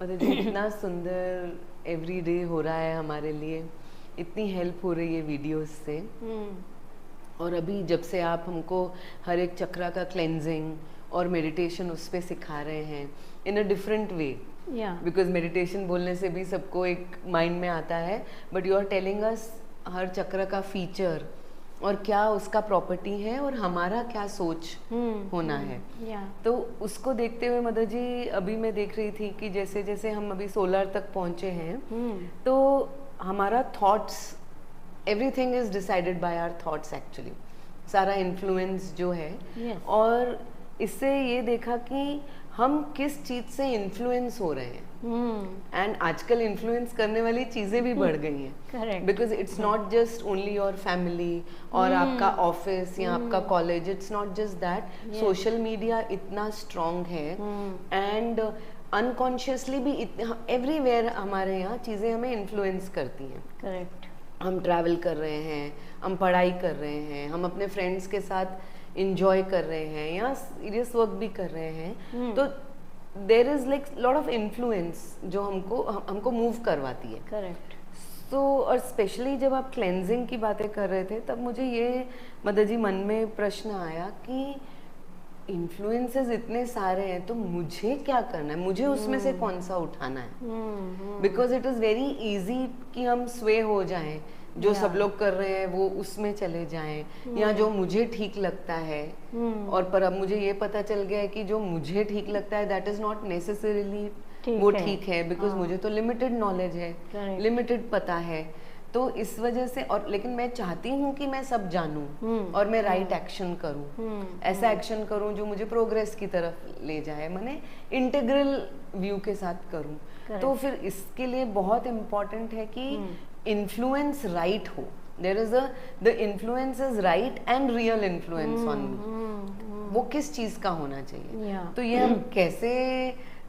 मतलब जी इतना सुंदर एवरी डे हो रहा है हमारे लिए, इतनी हेल्प हो रही है वीडियोस से। और अभी जब से आप हमको हर एक चक्रा का क्लेंजिंग और मेडिटेशन उस पर सिखा रहे हैं in a different way, because meditation बोलने से भी सबको एक माइंड में आता है, but you are telling us हर चक्र का फीचर और क्या उसका प्रॉपर्टी है और हमारा क्या सोच होना है। तो उसको देखते हुए मदर जी अभी मैं देख रही थी कि जैसे जैसे हम अभी सोलर तक पहुंचे हैं, तो हमारा thoughts, everything is decided by our thoughts actually, सारा इन्फ्लुएंस जो है। और इससे ये देखा कि हम किस चीज से इन्फ्लुएंस हो रहे हैं, एंड आजकल इन्फ्लुएंस करने वाली चीजें भी बढ़ गई हैं, because it's not just only your family और आपका ऑफिस या आपका college, it's not just that, social media इतना स्ट्रांग है एंड अनकॉन्शियसली भी एवरीवेयर हमारे यहाँ चीजें हमें इन्फ्लुएंस करती हैं। करेक्ट। हम ट्रैवल कर रहे हैं, हम पढ़ाई कर रहे हैं, हम अपने फ्रेंड्स के साथ इंजॉय कर रहे हैं या सीरियस वर्क भी कर रहे हैं, तो there is like lot of influence जो हमको मूव करवाती है। करेक्ट। सो और स्पेशली जब आप क्लेंजिंग की बातें कर रहे थे तब मुझे ये मदर जी मन में प्रश्न आया कि इन्फ्लुएंसेस इतने सारे हैं तो मुझे क्या करना है, मुझे उसमें से कौन सा उठाना है, because it is very easy कि हम स्वे हो जाएं, जो सब लोग कर रहे हैं वो उसमें चले जाएं, या जो मुझे ठीक लगता है। और पर अब मुझे ये पता चल गया है कि जो मुझे ठीक लगता है दैट इज नॉट नेसेसरीली वो ठीक है, बिकॉज मुझे तो लिमिटेड नॉलेज है, लिमिटेड पता है। तो इस वजह से, और लेकिन मैं चाहती हूँ कि मैं सब जानूं और मैं राइट एक्शन करूं, ऐसा एक्शन करूं जो मुझे प्रोग्रेस की तरफ ले जाए, मैंने इंटीग्रल व्यू के साथ करूं। तो फिर इसके लिए बहुत इम्पोर्टेंट है कि इन्फ्लुएंस राइट हो, there is the influence is right and real influence on me, वो किस चीज का होना चाहिए। तो ये हम कैसे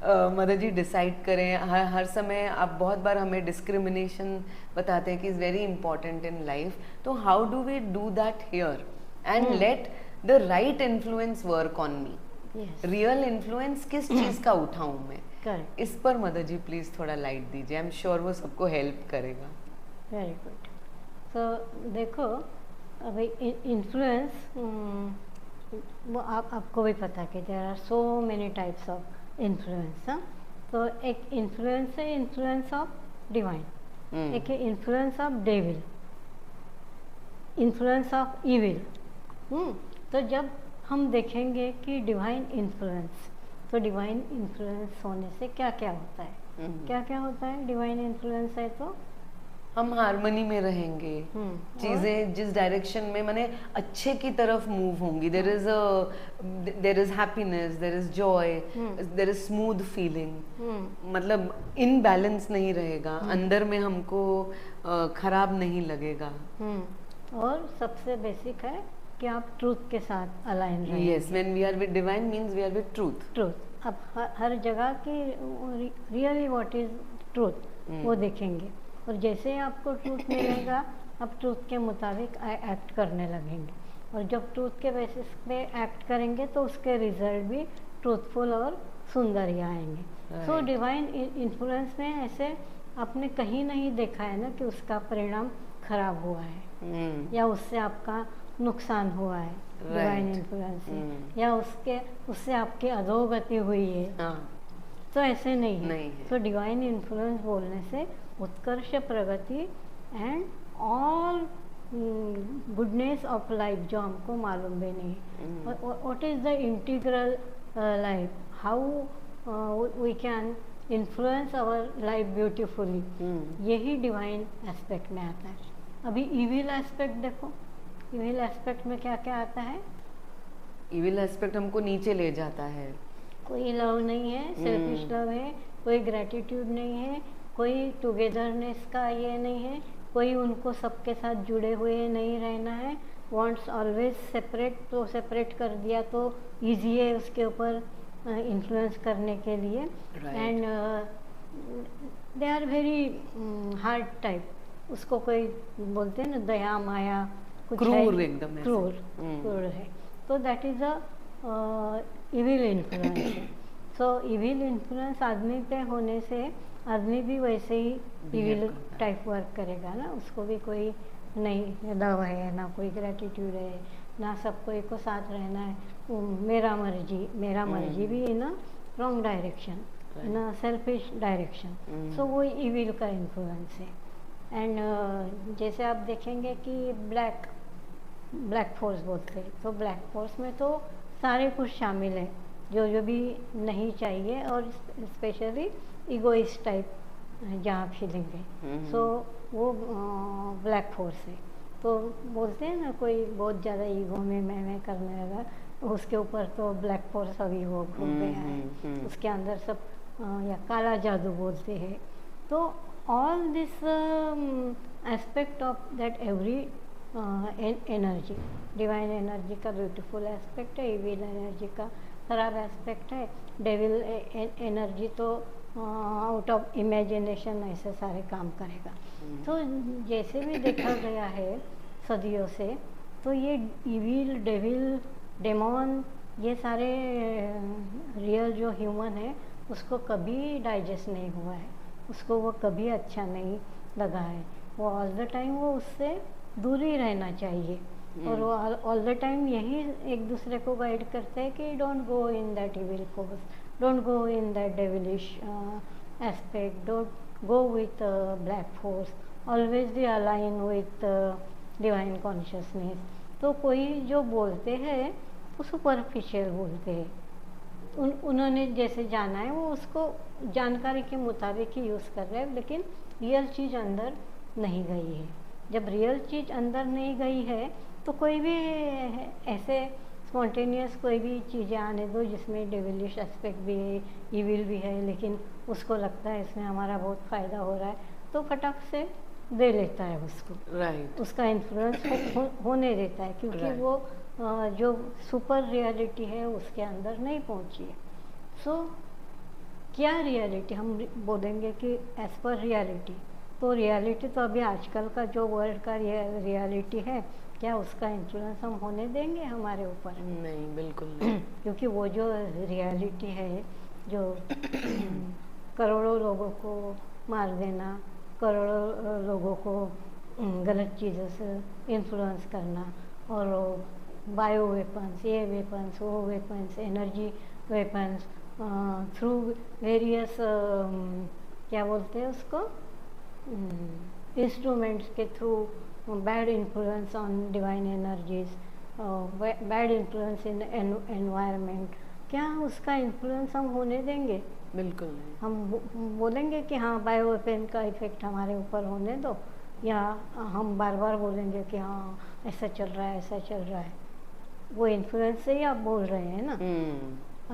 मदर जी डिसाइड करें? हर समय आप बहुत बार हमें डिस्क्रिमिनेशन बताते हैं कि is very important in life, तो how do we do that here and let the right influence work on me, real influence किस चीज का उठाऊं मैं, इस पर मदर जी प्लीज थोड़ा लाइट दीजिए, आई एम श्योर वो सबको हेल्प करेगा। Very good. तो देखो अभी इन्फ्लुएंस, वो आपको भी पता कि there are so many types of influence. तो एक इन्फ्लुएंस है इन्फ्लुएंस ऑफ डिवाइन, एक है influence of devil, influence of evil. तो जब हम देखेंगे कि डिवाइन इन्फ्लुएंस, तो डिवाइन इन्फ्लुएंस होने से क्या क्या होता है, क्या क्या होता है डिवाइन इन्फ्लुएंस है तो हम हार्मनी में रहेंगे, चीजें जिस डायरेक्शन में माने अच्छे की तरफ मूव होंगी, there is happiness, there is joy, there is smooth feeling, मतलब इनबैलेंस नहीं रहेगा, अंदर में हमको खराब नहीं लगेगा। और सबसे बेसिक है कि आप ट्रूथ के साथ अलाइन रहेंगे। Yes, when we are with divine means we are with truth. अब हर जगह की रियली व्हाट इज ट्रूथ वो देखेंगे, और जैसे आपको ट्रूथ मिलेगा आप ट्रूथ के मुताबिक एक्ट करने लगेंगे, और जब ट्रूथ के बेसिस पे एक्ट करेंगे तो उसके रिजल्ट भी ट्रूथफुल और सुंदर ही आएंगे। सो डिवाइन इन्फ्लुएंस में ऐसे आपने कहीं नहीं देखा है ना कि उसका परिणाम खराब हुआ है या उससे आपका नुकसान हुआ है डिवाइन इन्फ्लुएंस से, या उससे आपकी अधोगति हुई है। तो ऐसे नहीं है। तो डिवाइन इन्फ्लुएंस बोलने से उत्कर्ष, प्रगति and all goodness of life जो हमको मालूम भी नहीं है। What is the integral life, how we can influence our life beautifully, यही डिवाइन एस्पेक्ट में आता है। अभी इविल एस्पेक्ट देखो, इविल एस्पेक्ट में क्या क्या आता है? इविल एस्पेक्ट हमको नीचे ले जाता है, कोई लव नहीं है, सेल्फिश लव है, कोई ग्रेटिट्यूड नहीं है, कोई टुगेदरनेस का ये नहीं है, कोई उनको सबके साथ जुड़े हुए नहीं रहना है, वांट्स ऑलवेज सेपरेट, तो सेपरेट कर दिया तो इजी है उसके ऊपर इन्फ्लुएंस करने के लिए। And they are very hard type, उसको कोई बोलते हैं ना दया माया, कुछ क्रूर, एकदम क्रूर है, तो that is a evil influence. So evil influence आदमी पे होने से आदमी भी वैसे ही इविल करता है। टाइप वर्क करेगा ना, उसको भी कोई नहीं लव है, ना कोई ग्रेटिट्यूड है, ना सब कोई को साथ रहना है, मेरा मर्जी भी in a wrong direction, in a selfish direction. So वो इविल का इन्फ्लुएंस है। एंड जैसे आप देखेंगे कि ब्लैक फोर्स बोलते हैं, तो ब्लैक फोर्स में तो सारे कुछ शामिल है जो भी नहीं चाहिए, और स्पेशली इगोइस्ट टाइप जहाँ फीलिंग है, सो वो ब्लैक फोर्स है। तो बोलते हैं ना, कोई बहुत ज़्यादा ईगो में मैं करने लगा, उसके ऊपर तो ब्लैक फोर्स अभी वो घूम गया है, उसके अंदर सब या काला जादू बोलते हैं। तो all this aspect of that every energy, divine energy का ब्यूटीफुल एस्पेक्ट है, इविल एनर्जी का खराब एस्पेक्ट है। डेविल एनर्जी तो आउट ऑफ इमेजिनेशन ऐसे सारे काम करेगा। तो जैसे भी देखा गया है सदियों से, तो ये इविल, डेविल, डेमोन, ये सारे रियल जो ह्यूमन है उसको कभी डाइजेस्ट नहीं हुआ है, उसको वो कभी अच्छा नहीं लगा है। वो ऑल द टाइम वो उससे दूर ही रहना चाहिए, और वो ऑल द टाइम यही एक दूसरे को गाइड करते हैं कि don't go in that evil course, don't go in that devilish aspect, don't go with black force, always be align with divine consciousness. तो कोई जो बोलते हैं वो सुपरफिशियल बोलते हैं, उन्होंने जैसे जाना है वो उसको जानकारी के मुताबिक ही यूज़ कर रहे हैं, लेकिन रियल चीज़ अंदर नहीं गई है। जब रियल चीज़ अंदर नहीं गई है तो कोई भी ऐसे स्पॉन्टेनियस कोई भी चीज़ें आने दो जिसमें डेविलिश एस्पेक्ट भी है, इविल भी है, लेकिन उसको लगता है इसमें हमारा बहुत फ़ायदा हो रहा है, तो फटाक से दे लेता है उसको, उसका इन्फ्लुएंस होने देता है, क्योंकि वो जो सुपर रियलिटी है उसके अंदर नहीं पहुंची है। सो क्या रियलिटी हम बोलेंगे कि एज पर रियलिटी, तो रियलिटी तो अभी आजकल का जो वर्ल्ड का रियलिटी है, क्या उसका इन्फ्लुएंस हम होने देंगे हमारे ऊपर? नहीं, बिल्कुल नहीं। क्योंकि वो जो रियलिटी है, जो करोड़ों लोगों को मार देना, करोड़ों लोगों को गलत चीज़ों से इन्फ्लुएंस करना, और बायो वेपन्स, ये वेपन्स, वो weapons, energy weapons, through various क्या बोलते हैं उसको, इंस्ट्रूमेंट्स के through, bad influence on divine energies, bad influence in environment, क्या उसका इन्फ्लुएंस हम होने देंगे? बिल्कुल नहीं। हम बोलेंगे कि हाँ बायो वेपन का इफेक्ट हमारे ऊपर होने दो, या हम बार बार बोलेंगे कि हाँ ऐसा चल रहा है, ऐसा चल रहा है? वो इन्फ्लुएंस से ही आप बोल रहे हैं ना।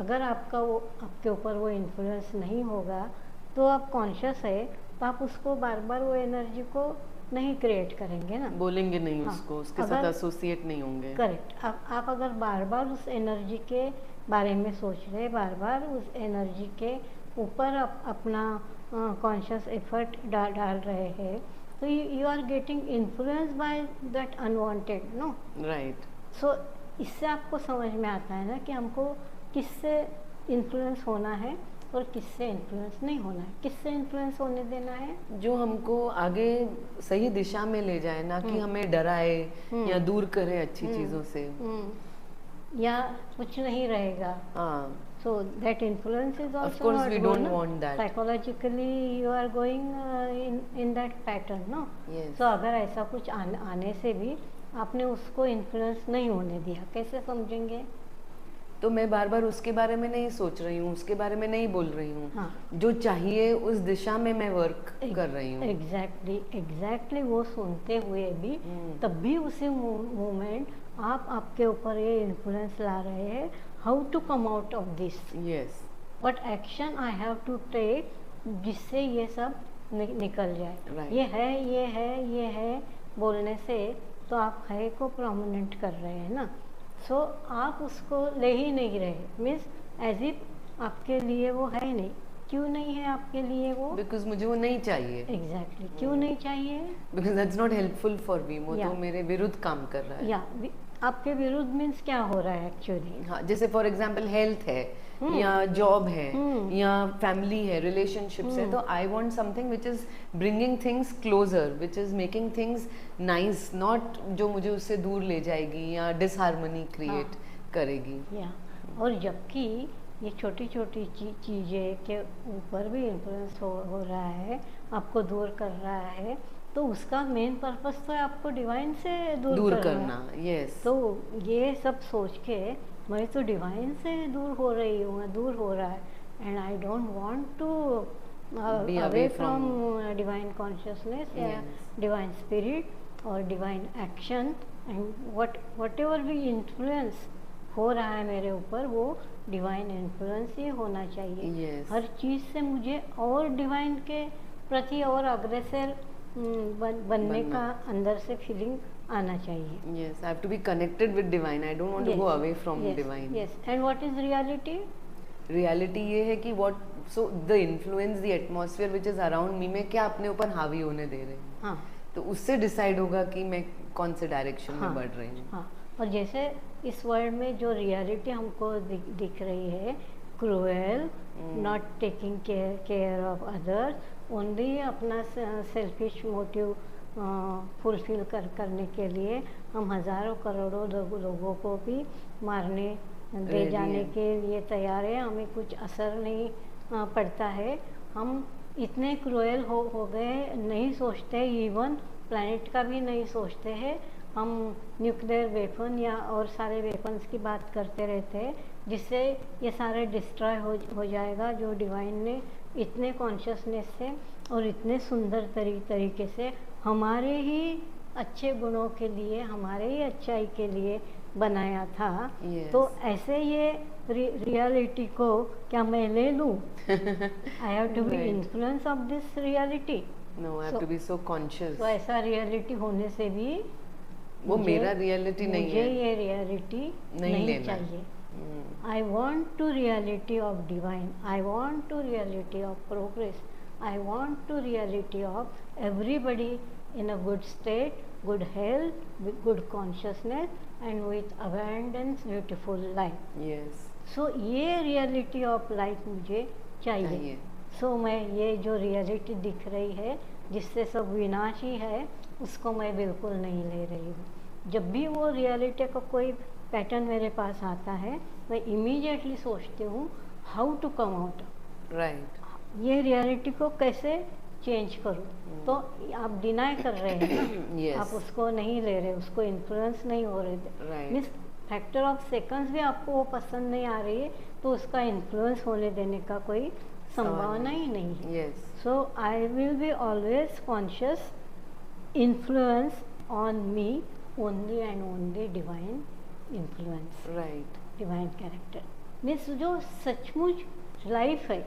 अगर आपका वो आपके ऊपर वो इन्फ्लुएंस नहीं होगा, तो आप कॉन्शियस है, तो आप उसको बार बार वो एनर्जी को नहीं क्रिएट करेंगे ना, बोलेंगे नहीं। हाँ, उसको उसके साथ एसोसिएट नहीं होंगे। करेक्ट। आप अगर बार बार उस एनर्जी के बारे में सोच रहे, बार बार उस एनर्जी के ऊपर अपना कॉन्शियस एफर्ट डाल रहे हैं, तो you are getting influence by that unwanted, no? Right. So इससे आपको समझ में आता है ना कि हमको किससे इन्फ्लुएंस होना है और किससे इन्फ्लुएंस नहीं होना है, किससे इन्फ्लुएंस होने देना है जो हमको आगे सही दिशा में ले जाए, ना कि हमें डराए या दूर करे अच्छी चीजों से, या कुछ नहीं रहेगा। So that influence is of course we don't want that. Psychologically you are going in that pattern, no? So अगर ऐसा कुछ आने से भी आपने उसको इन्फ्लुएंस नहीं होने दिया, कैसे समझेंगे? तो मैं बार बार उसके बारे में नहीं सोच रही हूँ, उसके बारे में नहीं बोल रही हूँ। हाँ। जो चाहिए उस दिशा में मैं वर्क कर रही हूँ। एग्जैक्टली वो सुनते हुए भी तब भी उसी मोमेंट आपके ऊपर ये इन्फ्लुएंस ला रहे हैं, how to come out of this, yes, what action I have to take जिससे ये सब निकल जाए। right. ये है बोलने से तो आप है को प्रोमिनेंट कर रहे हैं ना। सो आप उसको ले ही नहीं रहे, मीन्स एज इफ आपके लिए वो है नहीं। क्यों नहीं है आपके लिए वो? बिकॉज मुझे वो नहीं चाहिए। एग्जैक्टली क्यों नहीं चाहिए? Because that's not helpful for me. वो तो मेरे विरुद्ध काम कर रहा है। या आपके विरुद्ध मीन्स क्या हो रहा है एक्चुअली? हाँ, जैसे फॉर एग्जाम्पल हेल्थ है या जॉब है या फैमिली है, रिलेशनशिप्स है, तो I want something which is bringing things closer, which is making things nice, not जो मुझे उससे दूर ले जाएगी या डिसहार्मनी क्रिएट करेगी। या और जबकि ये छोटी छोटी चीज़ें के ऊपर भी इन्फ्लुएंस हो रहा है, आपको दूर कर रहा है, तो उसका मेन पर्पस तो है आपको डिवाइन से दूर करना। यस। तो ये सब सोच के मैं तो डिवाइन से दूर हो रही हूँ, दूर हो रहा है, and I don't want to away from divine consciousness या डिवाइन स्पिरिट और divine action, and whatever भी इन्फ्लुएंस हो रहा है मेरे ऊपर, वो डिवाइन इन्फ्लुएंस ही होना चाहिए। yes. हर चीज़ से मुझे और डिवाइन के प्रति और अग्रेसर बनने का अंदर से फीलिंग आना चाहिए। Yes, I have to be connected with divine. I don't want to go away from divine. Yes. And what is reality? Reality ये है कि what so the influence, the atmosphere which is around me में क्या अपने ऊपर हावी होने दे रहे हैं। हाँ। तो उससे डिसाइड होगा कि मैं कौन से डायरेक्शन में बढ़ रही हूँ। हाँ। और जैसे इस वर्ल्ड में जो रियलिटी हमको दिख रही है, cruel, not taking care of others, only अपना सेल्फिश मोटिव फुलफिल करने के लिए हम हज़ारों करोड़ों लोगों को भी मारने दे जाने के लिए तैयार है। हमें कुछ असर नहीं पड़ता है। हम इतने क्रूएल हो गए, नहीं सोचते, इवन प्लैनेट का भी नहीं सोचते हैं। हम न्यूक्लियर वेपन या और सारे वेपन्स की बात करते रहते हैं, जिससे ये सारे डिस्ट्रॉय हो जाएगा, जो डिवाइन ने इतने कॉन्शियसनेस से और इतने सुंदर तरीके से हमारे ही अच्छे गुणों के लिए, हमारे ही अच्छाई के लिए बनाया था। yes. तो ऐसे ये रियलिटी को क्या मैं ले लूँ? I have to be influence of this reality. No, I have to be so conscious. तो ऐसा रियलिटी होने से भी वो मेरा रियलिटी नहीं है, मुझे ये रियलिटी नहीं चाहिए। I want to reality of divine, I want to reality of progress, I want to reality of everybody in a good state, good health, good consciousness and with abundance beautiful life. Yes. So ये reality of life मुझे चाहिए। सो मैं ये जो reality दिख रही है जिससे सब विनाशी है, उसको मैं बिल्कुल नहीं ले रही हूँ। जब भी वो रियलिटी का कोई पैटर्न मेरे पास आता है, मैं इमीडिएटली सोचती हूँ how to come out. Right. ये रियलिटी को कैसे चेंज करूँ। तो आप डिनाई कर रहे हैं yes. आप उसको नहीं ले रहे, उसको इन्फ्लुएंस नहीं हो रहे। right. Means factor of seconds भी आपको वो पसंद नहीं आ रही है, तो उसका इन्फ्लुएंस होने देने का कोई संभावना ही नहीं है। yes. So I will be always conscious influence on me only and only divine influence, right, divine character means जो सचमुच लाइफ है।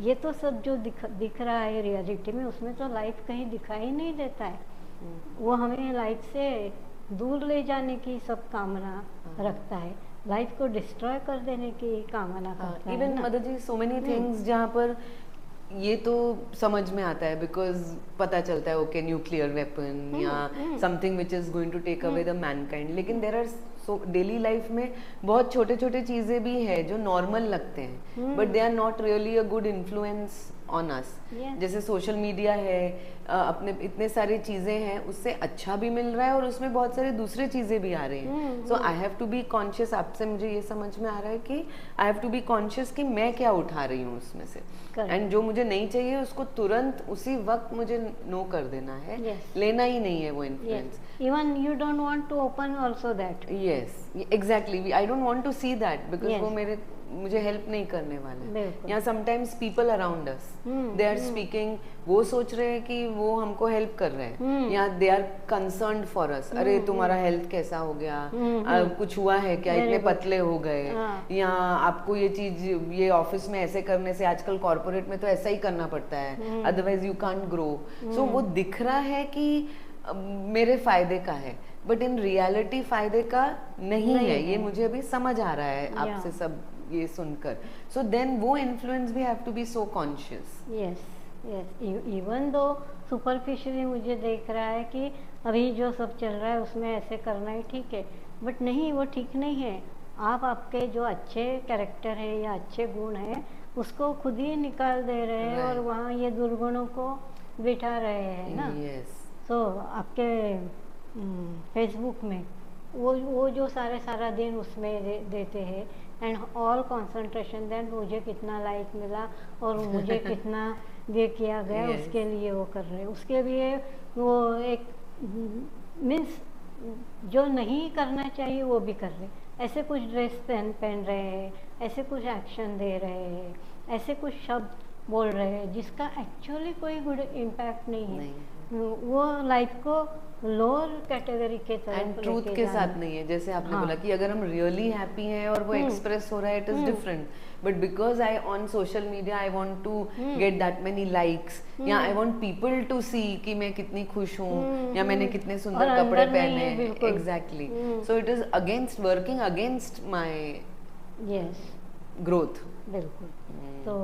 ये तो सब जो दिख रहा है रियलिटी में, उसमें तो लाइफ कहीं दिखाई नहीं देता है। वो हमें लाइफ से दूर ले जाने की सब कामना रखता है, लाइफ को डिस्ट्रॉय कर देने की कामना करता है। Even mother ji, so many things जहाँ पर ये तो समझ में आता है, बिकॉज पता चलता है ओके न्यूक्लियर वेपन या something which is going to take away the mankind, लेकिन there are so daily life में बहुत छोटे छोटे चीजें भी है जो नॉर्मल लगते हैं, but they are not really a good influence on us. जैसे सोशल मीडिया है, अपने इतने सारी चीजें हैं, उससे अच्छा भी मिल रहा है और उसमें बहुत सारी दूसरी चीजें भी आ रही हैं। So I have to be conscious. आपसे मुझे ये समझ में आ रहा है कि I have to be conscious कि मैं क्या उठा रही हूँ उसमें से, एंड जो मुझे नहीं चाहिए उसको तुरंत उसी वक्त मुझे नो कर देना है। लेना ही नहीं है वो influence. Even you don't want to open also that. Yes, exactly. I don't want to see that because वो मुझे हेल्प नहीं करने वाले हैं। या sometimes people around us they are speaking, वो सोच रहे हैं कि वो हमको हेल्प कर रहे हैं, या they are concerned for us. अरे तुम्हारा हेल्थ कैसा हो गया, कुछ हुआ है क्या, इतने पतले हो गए, या आपको ये चीज, ये ऑफिस में ऐसे करने से, आजकल कॉर्पोरेट में तो ऐसा ही करना पड़ता है, अदरवाइज यू कांट ग्रो। सो वो दिख रहा है कि मेरे फायदे का है, बट इन रियलिटी फायदे का नहीं है। ये मुझे अभी समझ आ रहा है आपसे सब ये सुनकर। सो देन वो इन्फ्लुएंस भी have to be so conscious. Yes, yes. Even though superficially मुझे देख रहा है कि अभी जो सब चल रहा है उसमें ऐसे करना ही ठीक है, बट नहीं, वो ठीक नहीं है। आप आपके जो अच्छे कैरेक्टर है या अच्छे गुण हैं उसको खुद ही निकाल दे रहे हैं और Right. वहाँ ये दुर्गुणों को बिठा रहे हैं ना। Yes. तो आपके फेसबुक में वो जो सारा दिन उसमें देते हैं एंड ऑल कंसंट्रेशन देन मुझे कितना लाइक मिला और मुझे कितना ये किया गया, Yes. उसके लिए वो कर रहे हैं। उसके लिए वो एक मीन्स जो नहीं करना चाहिए वो भी कर रहे हैं। ऐसे कुछ ड्रेस पहन रहे हैं, ऐसे कुछ एक्शन दे रहे हैं, ऐसे कुछ शब्द बोल रहे हैं जिसका एक्चुअली कोई गुड इम्पैक्ट नहीं है। वो लाइफ को लोअर कैटेगरी के तरफ एंड ट्रूथ के साथ नहीं है। जैसे आपने बोला कि अगर हम रियली हैप्पी हैं और वो एक्सप्रेस हो रहा है, it is different, but because I on social media I want to get that many likes, या I want people to see कि मैं कितनी खुश हूँ या मैंने कितने सुंदर कपड़े पहने। Exactly, so it is against, working against my growth. बिल्कुल। तो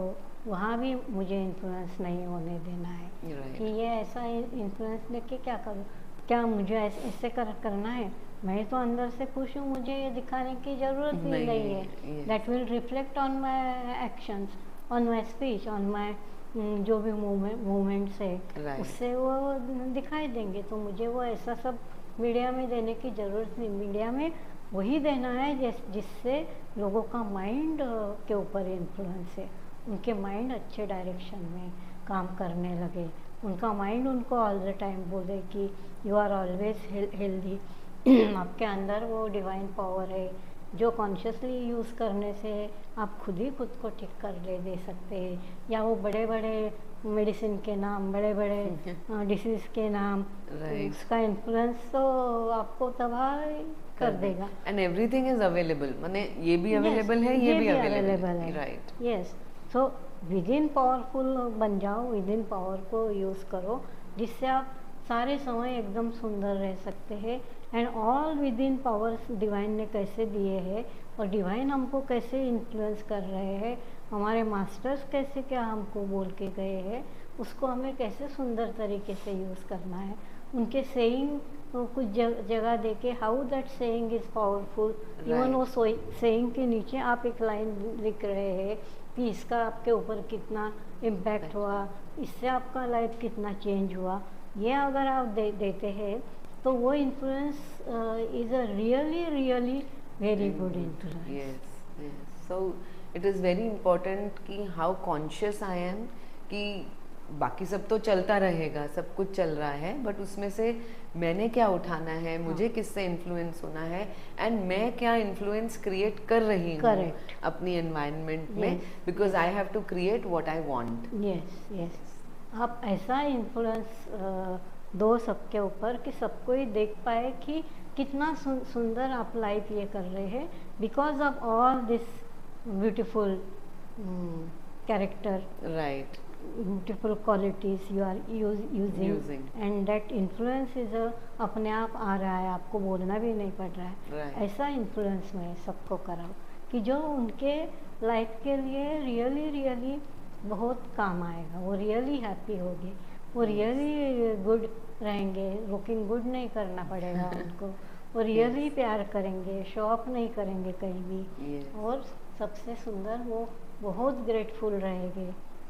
वहाँ भी मुझे इन्फ्लुएंस नहीं होने देना है। Right. कि ये ऐसा इन्फ्लुएंस लेके क्या करूँ, क्या मुझे ऐसे करना है। मैं तो अंदर से खुश हूँ, मुझे ये दिखाने की ज़रूरत ही नहीं है। That will reflect on my actions, on my speech, on my जो भी मूवमेंट्स है, Right. उससे वो दिखाई देंगे। तो मुझे वो ऐसा सब मीडिया में देने की ज़रूरत नहीं। मीडिया में वही देना है जिससे लोगों का माइंड के ऊपर इन्फ्लुएंस है, उनके माइंड अच्छे डायरेक्शन में काम करने लगे, उनका माइंड उनको ऑल द टाइम बोले कि यू आर ऑलवेज हेल्दी। आपके अंदर वो डिवाइन पावर है जो कॉन्शियसली यूज़ करने से आप खुद ही खुद को ठीक कर दे सकते हैं। या वो बड़े बड़े मेडिसिन के नाम, बड़े बड़े डिसीज़ के नाम, उसका इन्फ्लुएंस तो आपको तबाह कर देगा। एंड एवरीथिंग इज अवेलेबल, माने ये भी अवेलेबल है, ये भी अवेलेबल है। Right, yes. So with in powerful बन जाओ, विद इन पावर को यूज़ करो जिससे आप सारे समय एकदम सुंदर रह सकते हैं। And all with in powers divine ने कैसे दिए हैं और डिवाइन हमको कैसे इन्फ्लुएंस कर रहे हैं, हमारे मास्टर्स कैसे क्या हमको बोल के गए हैं, उसको हमें कैसे सुंदर तरीके से यूज़ करना है। उनके सेइंग कुछ जगह देके how that saying is powerful. Even वो सेइंग के नीचे आप एक लाइन लिख रहे हैं कि इसका आपके ऊपर कितना इम्पैक्ट हुआ, इससे आपका लाइफ कितना चेंज हुआ। ये अगर आप देते हैं तो वो influence is a really very good influence. Yes, so it is very important कि हाउ कॉन्शियस आई एम कि बाकी सब तो चलता रहेगा, सब कुछ चल रहा है, बट उसमें से मैंने क्या उठाना है, मुझे किससे इन्फ्लुएंस होना है, एंड मैं क्या इन्फ्लुएंस क्रिएट कर रही हूँ अपनी एनवायरनमेंट में, because I have to create what I want. Yes, आप ऐसा इन्फ्लुएंस दो सबके ऊपर कि सबको ही देख पाए कि कितना सुंदर आप लाइफ ये कर रहे हैं because of all this beautiful character, right, beautiful qualities you are using and that influence is अपने आप आ रहा है, आपको बोलना भी नहीं पड़ रहा है। right. ऐसा इन्फ्लुएंस मैं सबको कराऊँ कि जो उनके लाइफ के लिए रियली बहुत काम आएगा, वो रियली हैप्पी होगी, वो रियली गुड रहेंगे, लुकिंग गुड नहीं करना पड़ेगा उनको, वो रियली प्यार करेंगे, शो ऑफ नहीं करेंगे कहीं भी, और सबसे सुंदर वो बहुत ग्रेटफुल रहेंगे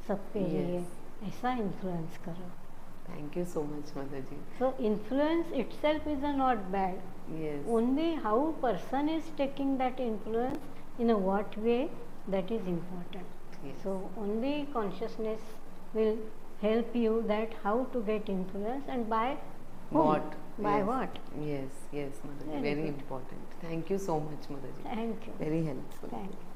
सबके लिए। ऐसा इन्फ्लुएंस करो। Thank you so much mother ji. So influence itself is not bad. Yes. Only how person is taking that influence in a what way, that is important. Yes. So only consciousness will help you that how to get influence and by whom? What? By yes. what? Yes, mother ji. Very Very good. important. Thank you so much, mother ji. Thank you. Very helpful. Thank you.